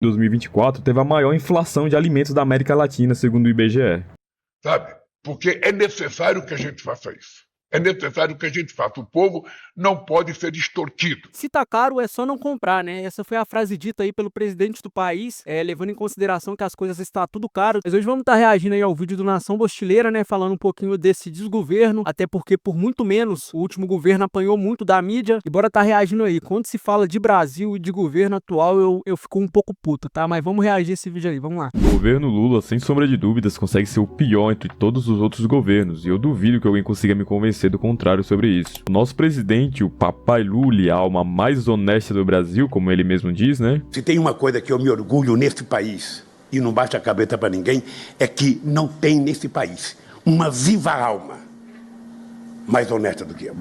2024 teve a maior inflação de alimentos da América Latina, segundo o IBGE. Sabe? Porque é necessário que a gente faça isso. É necessário que a gente faça. O povo não pode ser extorquido. Se tá caro, é só não comprar, né? Essa foi a frase dita aí pelo presidente do país, levando em consideração que as coisas estão tudo caro. Mas hoje vamos estar reagindo aí ao vídeo do Nação Bostileira, né? Falando um pouquinho desse desgoverno, até porque por muito menos o último governo apanhou muito da mídia. E bora tá reagindo aí. Quando se fala de Brasil e de governo atual, eu fico um pouco puto, tá? Mas vamos reagir a esse vídeo aí, vamos lá. O governo Lula, sem sombra de dúvidas, consegue ser o pior entre todos os outros governos, e eu duvido que alguém consiga me convencer do contrário sobre isso. O nosso presidente, o Papai Lula, a alma mais honesta do Brasil, como ele mesmo diz, né? Se tem uma coisa que eu me orgulho nesse país, e não baixa a cabeça pra ninguém, é que não tem nesse país uma viva alma mais honesta do que eu.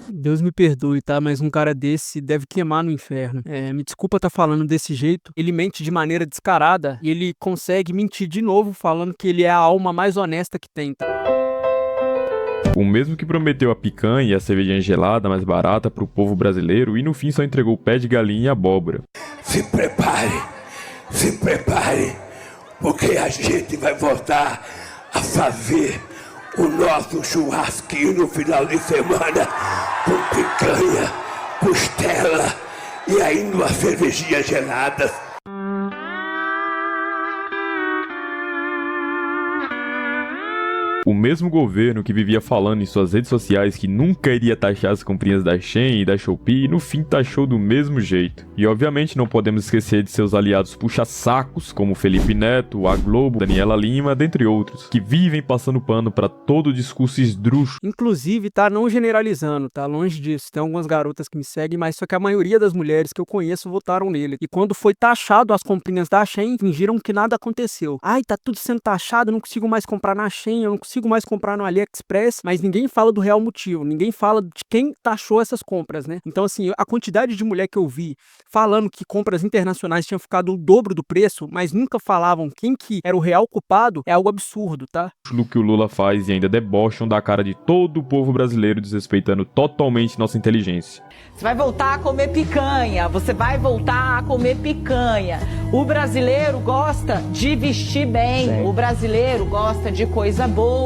Deus me perdoe, tá? Mas um cara desse deve queimar no inferno. Me desculpa tá falando desse jeito. Ele mente de maneira descarada e ele consegue mentir de novo falando que ele é a alma mais honesta que tem, tá? O mesmo que prometeu a picanha e a cervejinha gelada mais barata pro povo brasileiro e no fim só entregou pé de galinha e abóbora. Se prepare, porque a gente vai voltar a fazer o nosso churrasquinho no final de semana com picanha, costela e ainda uma cervejinha gelada. O mesmo governo que vivia falando em suas redes sociais que nunca iria taxar as comprinhas da Shein e da Shopee, no fim taxou do mesmo jeito. E obviamente não podemos esquecer de seus aliados puxa-sacos, como Felipe Neto, a Globo, Daniela Lima, dentre outros, que vivem passando pano para todo o discurso esdrúxulo. Inclusive, tá, não generalizando, tá, longe disso. Tem algumas garotas que me seguem, mas só que a maioria das mulheres que eu conheço votaram nele. E quando foi taxado as comprinhas da Shein, fingiram que nada aconteceu. Ai, tá tudo sendo taxado, eu não consigo mais comprar na Shein, eu não consigo mais comprar no AliExpress, mas ninguém fala do real motivo, ninguém fala de quem taxou essas compras, né? Então, assim, a quantidade de mulher que eu vi falando que compras internacionais tinham ficado o dobro do preço, mas nunca falavam quem que era o real culpado, é algo absurdo, tá? O que o Lula faz e ainda debocham da cara de todo o povo brasileiro, desrespeitando totalmente nossa inteligência. Você vai voltar a comer picanha, você vai voltar a comer picanha. O brasileiro gosta de vestir bem, o brasileiro gosta de coisa boa.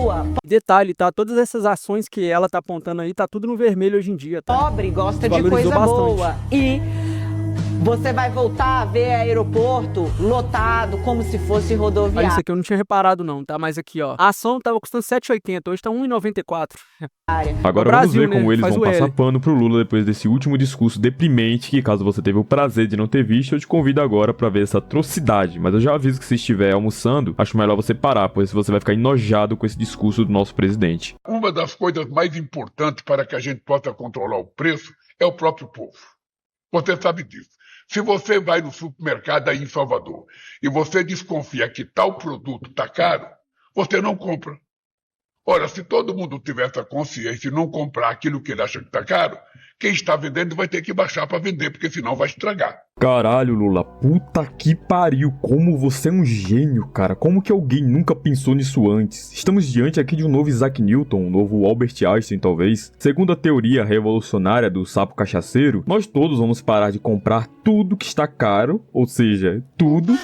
Detalhe, tá? Todas essas ações que ela tá apontando aí, tá tudo no vermelho hoje em dia, tá? Pobre gosta de coisa boa. E você vai voltar a ver aeroporto lotado, como se fosse rodoviário. Olha, isso aqui eu não tinha reparado não, tá? Mas aqui, ó, a ação tava custando R$7,80, hoje tá R$1,94. Agora vamos ver como eles vão passar pano pro Lula depois desse último discurso deprimente, que caso você teve o prazer de não ter visto, eu te convido agora pra ver essa atrocidade. Mas eu já aviso que se estiver almoçando, acho melhor você parar, pois você vai ficar enojado com esse discurso do nosso presidente. Uma das coisas mais importantes para que a gente possa controlar o preço é o próprio povo. Você sabe disso. Se você vai no supermercado aí em Salvador e você desconfia que tal produto está caro, você não compra. Ora, se todo mundo tiver essa consciência e não comprar aquilo que ele acha que está caro, quem está vendendo vai ter que baixar para vender, porque senão vai estragar. Caralho, Lula, puta que pariu, como você é um gênio, cara. Como que alguém nunca pensou nisso antes? Estamos diante aqui de um novo Isaac Newton, um novo Albert Einstein, talvez. Segundo a teoria revolucionária do sapo cachaceiro, nós todos vamos parar de comprar tudo que está caro, ou seja, tudo.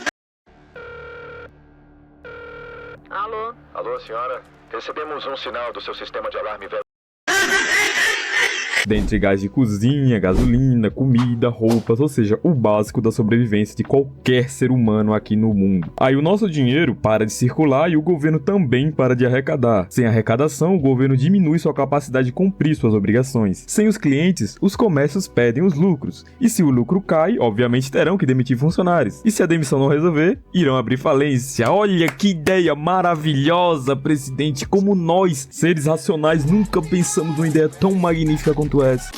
Alô? Alô, senhora? Recebemos um sinal do seu sistema de alarme velho. Dentre gás de cozinha, gasolina, comida, roupas, ou seja, o básico da sobrevivência de qualquer ser humano aqui no mundo. Aí o nosso dinheiro para de circular e o governo também para de arrecadar. Sem arrecadação, o governo diminui sua capacidade de cumprir suas obrigações. Sem os clientes, os comércios pedem os lucros. E se o lucro cai, obviamente terão que demitir funcionários. E se a demissão não resolver, irão abrir falência. Olha que ideia maravilhosa, presidente! Como nós, seres racionais, nunca pensamos numa ideia tão magnífica quanto essa.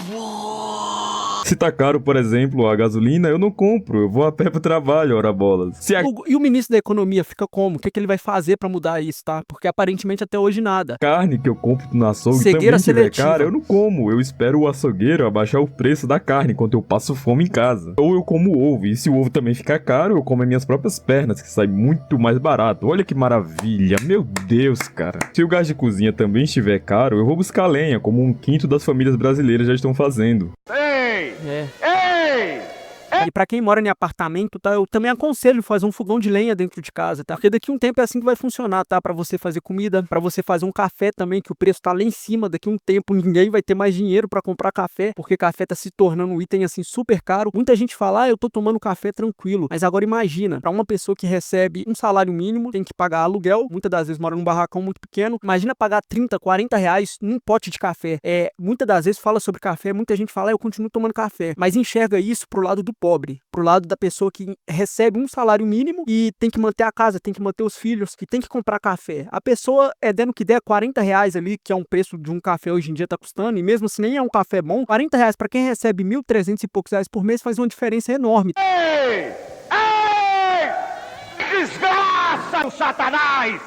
Se tá caro, por exemplo, a gasolina, eu não compro, eu vou a pé pro trabalho, ora bolas. E o ministro da Economia fica como? O que ele vai fazer pra mudar isso, tá? Porque aparentemente até hoje nada. Carne que eu compro no açougue Cegueira também tiver seletiva. cara, eu não como. Eu espero o açougueiro abaixar o preço da carne enquanto eu passo fome em casa. Ou eu como ovo, e se o ovo também ficar caro, eu como as minhas próprias pernas, que sai muito mais barato. Olha que maravilha, meu Deus, cara. Se o gás de cozinha também estiver caro, eu vou buscar lenha, como 1/5 das famílias brasileiras já estão fazendo. Ei! É. Ei! E pra quem mora em apartamento, tá, eu também aconselho fazer um fogão de lenha dentro de casa, tá? Porque daqui a um tempo é assim que vai funcionar, tá? Pra você fazer comida, pra você fazer um café também, que o preço tá lá em cima. Daqui a um tempo ninguém vai ter mais dinheiro pra comprar café, porque café tá se tornando um item assim super caro. Muita gente fala, eu tô tomando café tranquilo. Mas agora imagina, pra uma pessoa que recebe um salário mínimo, tem que pagar aluguel, muitas das vezes mora num barracão muito pequeno. Imagina pagar 30, 40 reais num pote de café. Muitas das vezes fala sobre café, muita gente fala, eu continuo tomando café. Mas enxerga isso pro lado do pobre, pro lado da pessoa que recebe um salário mínimo e tem que manter a casa, tem que manter os filhos, que tem que comprar café. A pessoa dando que der 40 reais ali, que é um preço de um café hoje em dia tá custando, e mesmo se nem é um café bom, 40 reais pra quem recebe 1.300 e poucos reais por mês faz uma diferença enorme. Ei! Desgraça, Satanás!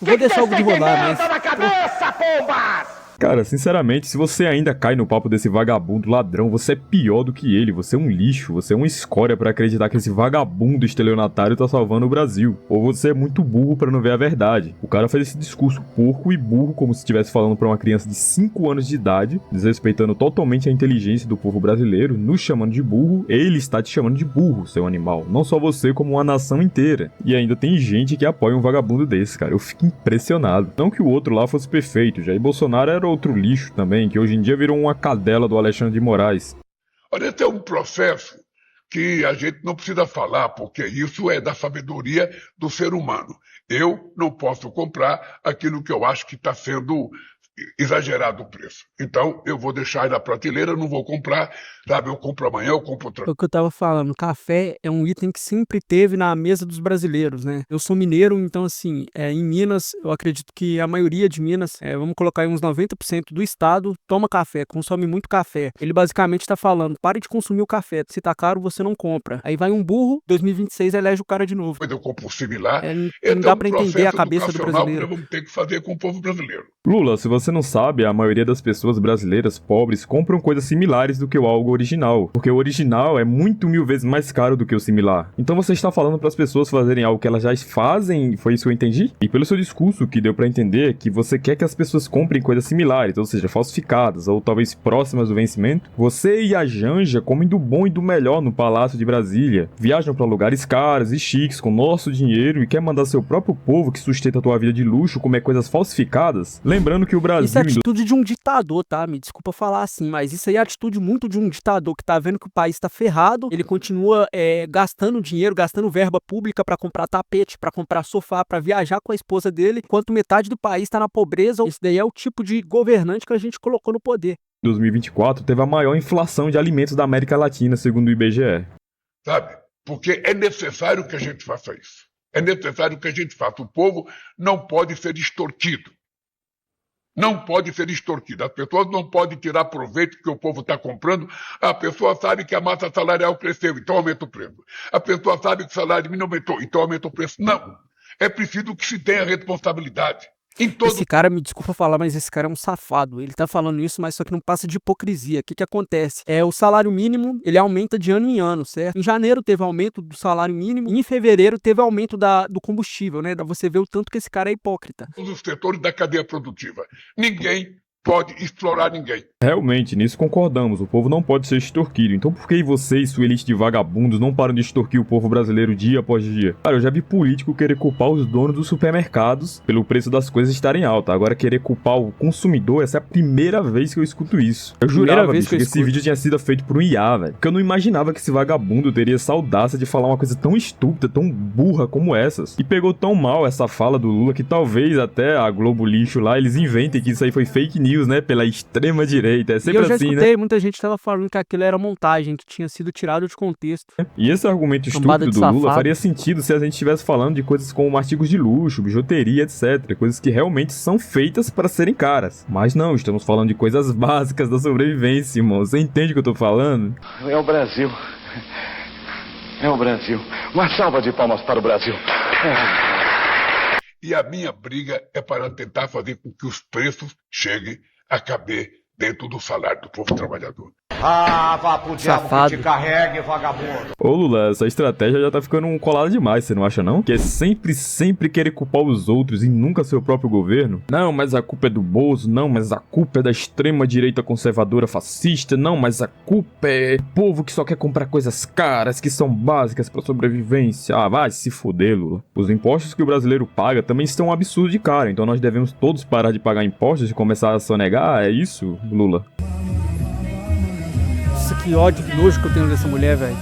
Vou deixar algo de rolar, mas... na cabeça, pombas! Cara, sinceramente, se você ainda cai no papo desse vagabundo ladrão, você é pior do que ele, você é um lixo, você é uma escória pra acreditar que esse vagabundo estelionatário tá salvando o Brasil. Ou você é muito burro pra não ver a verdade. O cara faz esse discurso porco e burro como se estivesse falando pra uma criança de 5 anos de idade, desrespeitando totalmente a inteligência do povo brasileiro, nos chamando de burro. Ele está te chamando de burro, seu animal. Não só você, como uma nação inteira. E ainda tem gente que apoia um vagabundo desse, cara. Eu fico impressionado. Não que o outro lá fosse perfeito, Jair Bolsonaro era outro lixo também, que hoje em dia virou uma cadela do Alexandre de Moraes. Olha, esse é um processo que a gente não precisa falar, porque isso é da sabedoria do ser humano. Eu não posso comprar aquilo que eu acho que está sendo exagerado o preço. Então, eu vou deixar aí na prateleira, não vou comprar, sabe? Eu compro amanhã, eu compro outra. É o que eu tava falando, café é um item que sempre teve na mesa dos brasileiros, né? Eu sou mineiro, então assim, em Minas, eu acredito que a maioria de Minas, vamos colocar aí uns 90% do estado, toma café, consome muito café. Ele basicamente tá falando, pare de consumir o café, se tá caro, você não compra. Aí vai um burro, 2026 elege o cara de novo. Depois eu compro similar. Não dá pra entender a cabeça do brasileiro. Que nós vamos ter que fazer com o povo brasileiro. Lula, se você não sabe, a maioria das pessoas brasileiras pobres compram coisas similares do que o algo original, porque o original é muito 1000 vezes mais caro do que o similar. Então você está falando para as pessoas fazerem algo que elas já fazem, foi isso que eu entendi? E pelo seu discurso, que deu para entender que você quer que as pessoas comprem coisas similares, ou seja, falsificadas, ou talvez próximas do vencimento. Você e a Janja comem do bom e do melhor no Palácio de Brasília, viajam para lugares caros e chiques com nosso dinheiro e quer mandar seu próprio povo que sustenta a tua vida de luxo comer coisas falsificadas? Lembrando que o Brasil... Isso é atitude de um ditador, tá? Me desculpa falar assim, mas isso aí é atitude muito de um ditador que tá vendo que o país tá ferrado, ele continua gastando dinheiro, gastando verba pública pra comprar tapete, pra comprar sofá, pra viajar com a esposa dele, enquanto metade do país tá na pobreza. Esse daí é o tipo de governante que a gente colocou no poder. 2024 teve a maior inflação de alimentos da América Latina, segundo o IBGE. Sabe? Porque é necessário que a gente faça isso. É necessário que a gente faça. O povo não pode ser extorquido. Não pode ser extorquido. As pessoas não podem tirar proveito que o povo está comprando. A pessoa sabe que a massa salarial cresceu, então aumenta o preço. A pessoa sabe que o salário mínimo aumentou, então aumenta o preço. Não. É preciso que se tenha responsabilidade. Esse cara, me desculpa falar, mas esse cara é um safado. Ele tá falando isso, mas só que não passa de hipocrisia. O que acontece? O salário mínimo, ele aumenta de ano em ano, certo? Em janeiro teve aumento do salário mínimo, e em fevereiro teve aumento do combustível, né? Pra você ver o tanto que esse cara é hipócrita. Todos os setores da cadeia produtiva. Ninguém pode explorar ninguém. Realmente, nisso concordamos, o povo não pode ser extorquido, então por que vocês, sua elite de vagabundos, não param de extorquir o povo brasileiro dia após dia? Cara, eu já vi político querer culpar os donos dos supermercados pelo preço das coisas estarem altas, agora querer culpar o consumidor, essa é a primeira vez que eu escuto isso. Eu jurava, bicho, que esse vídeo tinha sido feito por um IA, velho, porque eu não imaginava que esse vagabundo teria essa audácia de falar uma coisa tão estúpida, tão burra como essas, e pegou tão mal essa fala do Lula que talvez até a Globo Lixo lá, eles inventem que isso aí foi fake news, né, pela extrema direita, é sempre assim, né? Eu já escutei, muita gente tava falando que aquilo era montagem, que tinha sido tirado de contexto. E esse argumento estúpido do Lula faria sentido se a gente estivesse falando de coisas como artigos de luxo, bijuteria, etc, coisas que realmente são feitas para serem caras. Mas não, estamos falando de coisas básicas da sobrevivência, irmão. Você entende o que eu tô falando? É o Brasil. É o Brasil. Uma salva de palmas para o Brasil. E a minha briga é para tentar fazer com que os preços cheguem a caber dentro do salário do povo trabalhador. Ah, vá pro diabo Safado. que te carregue, vagabundo. Ô Lula, essa estratégia já tá ficando colada demais, você não acha não? Que é sempre querer culpar os outros e nunca seu próprio governo? Não, mas a culpa é do Bozo, não, mas a culpa é da extrema direita conservadora fascista, não, mas a culpa é do povo que só quer comprar coisas caras, que são básicas pra sobrevivência. Ah, vai se foder, Lula. Os impostos que o brasileiro paga também estão um absurdo de cara, então nós devemos todos parar de pagar impostos e começar a sonegar, é isso, Lula? Nossa, que ódio, que nojo que eu tenho dessa mulher, velho.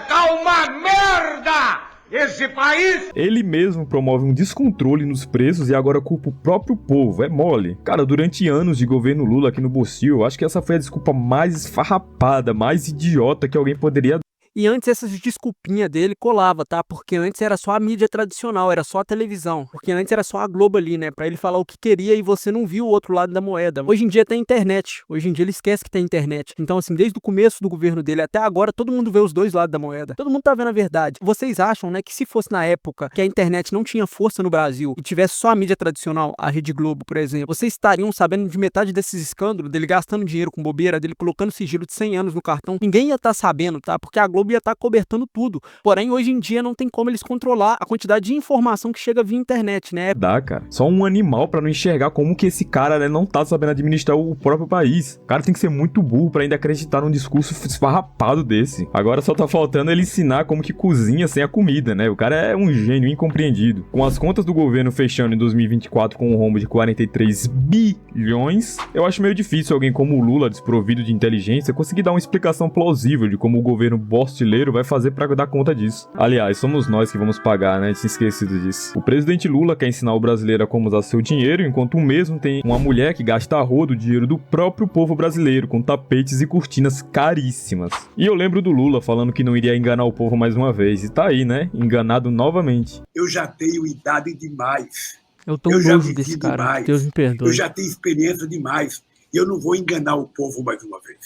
Tá uma merda esse país! Ele mesmo promove um descontrole nos preços e agora culpa o próprio povo, é mole. Cara, durante anos de governo Lula aqui no Brasil, eu acho que essa foi a desculpa mais esfarrapada, mais idiota que alguém poderia. E antes essas desculpinhas dele colava, tá? Porque antes era só a mídia tradicional, era só a televisão. Porque antes era só a Globo ali, né? Pra ele falar o que queria e você não viu o outro lado da moeda. Hoje em dia tem internet. Hoje em dia ele esquece que tem internet. Então, assim, desde o começo do governo dele até agora, todo mundo vê os dois lados da moeda. Todo mundo tá vendo a verdade. Vocês acham, né, que se fosse na época que a internet não tinha força no Brasil e tivesse só a mídia tradicional, a Rede Globo, por exemplo, vocês estariam sabendo de metade desses escândalos, dele gastando dinheiro com bobeira, dele colocando sigilo de 100 anos no cartão? Ninguém ia estar sabendo, tá? Porque a Globo ia estar cobertando tudo. Porém, hoje em dia não tem como eles controlar a quantidade de informação que chega via internet, né? Dá, cara. Só um animal pra não enxergar como que esse cara, né, não tá sabendo administrar o próprio país. O cara tem que ser muito burro pra ainda acreditar num discurso esfarrapado desse. Agora só tá faltando ele ensinar como que cozinha sem a comida, né? O cara é um gênio incompreendido. Com as contas do governo fechando em 2024 com um rombo de 43 bilhões, eu acho meio difícil alguém como o Lula, desprovido de inteligência, conseguir dar uma explicação plausível de como o governo bostileiro vai fazer pra dar conta disso. Aliás, somos nós que vamos pagar, né? Tinha esquecido disso. O presidente Lula quer ensinar o brasileiro a como usar seu dinheiro, enquanto o mesmo tem uma mulher que gasta a rodo o dinheiro do próprio povo brasileiro, com tapetes e cortinas caríssimas. E eu lembro do Lula falando que não iria enganar o povo mais uma vez. E tá aí, né? Enganado novamente. Eu já tenho idade demais. Eu tô Eu já nojo vivi desse cara. demais. Deus me perdoe. Eu já tenho experiência demais. Eu não vou enganar o povo mais uma vez.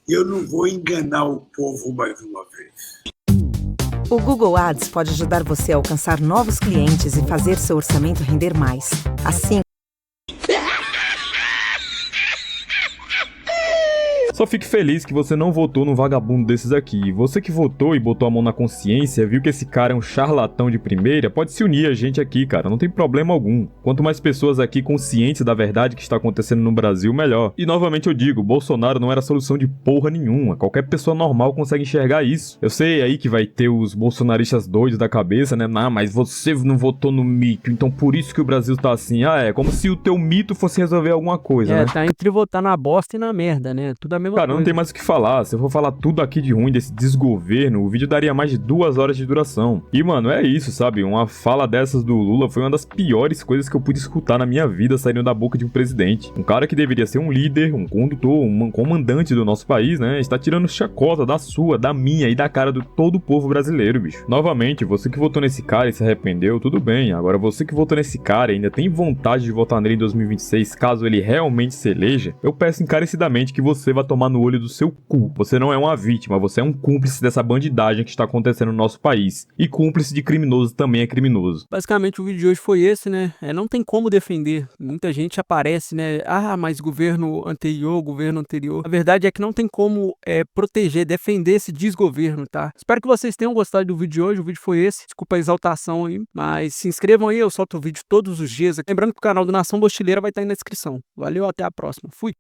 Eu não vou enganar o povo mais uma vez. O Google Ads pode ajudar você a alcançar novos clientes e fazer seu orçamento render mais. Assim, Só fique feliz que você não votou num vagabundo desses aqui. Você que votou e botou a mão na consciência, viu que esse cara é um charlatão de primeira, pode se unir a gente aqui, cara, não tem problema algum. Quanto mais pessoas aqui conscientes da verdade que está acontecendo no Brasil, melhor. E novamente eu digo, Bolsonaro não era solução de porra nenhuma, qualquer pessoa normal consegue enxergar isso. Eu sei aí que vai ter os bolsonaristas doidos da cabeça, né? Ah, mas você não votou no mito, então por isso que o Brasil tá assim. Ah, é como se o teu mito fosse resolver alguma coisa, né? Tá entre votar na bosta e na merda, né? Tudo a mesma Cara, coisa. não tem mais o que falar. Se eu for falar tudo aqui de ruim desse desgoverno, o vídeo daria mais de 2 horas de duração. E, mano, é isso, sabe? Uma fala dessas do Lula foi uma das piores coisas que eu pude escutar na minha vida saindo da boca de um presidente. Um cara que deveria ser um líder, um condutor, um comandante do nosso país, né? Está tirando chacota da sua, da minha e da cara de todo o povo brasileiro, bicho. Novamente, você que votou nesse cara e se arrependeu, tudo bem. Agora, você que votou nesse cara e ainda tem vontade de votar nele em 2026, caso ele realmente se eleja, eu peço encarecidamente que você vá tomar no olho do seu cu. Você não é uma vítima, você é um cúmplice dessa bandidagem que está acontecendo no nosso país. E cúmplice de criminoso também é criminoso. Basicamente o vídeo de hoje foi esse, né? Não tem como defender. Muita gente aparece, né? Ah, mas governo anterior. A verdade é que não tem como proteger, defender esse desgoverno, tá? Espero que vocês tenham gostado do vídeo de hoje. O vídeo foi esse. Desculpa a exaltação aí, mas se inscrevam aí, eu solto o vídeo todos os dias. Lembrando que o canal do Nação Bostileira vai estar aí na descrição. Valeu, até a próxima. Fui!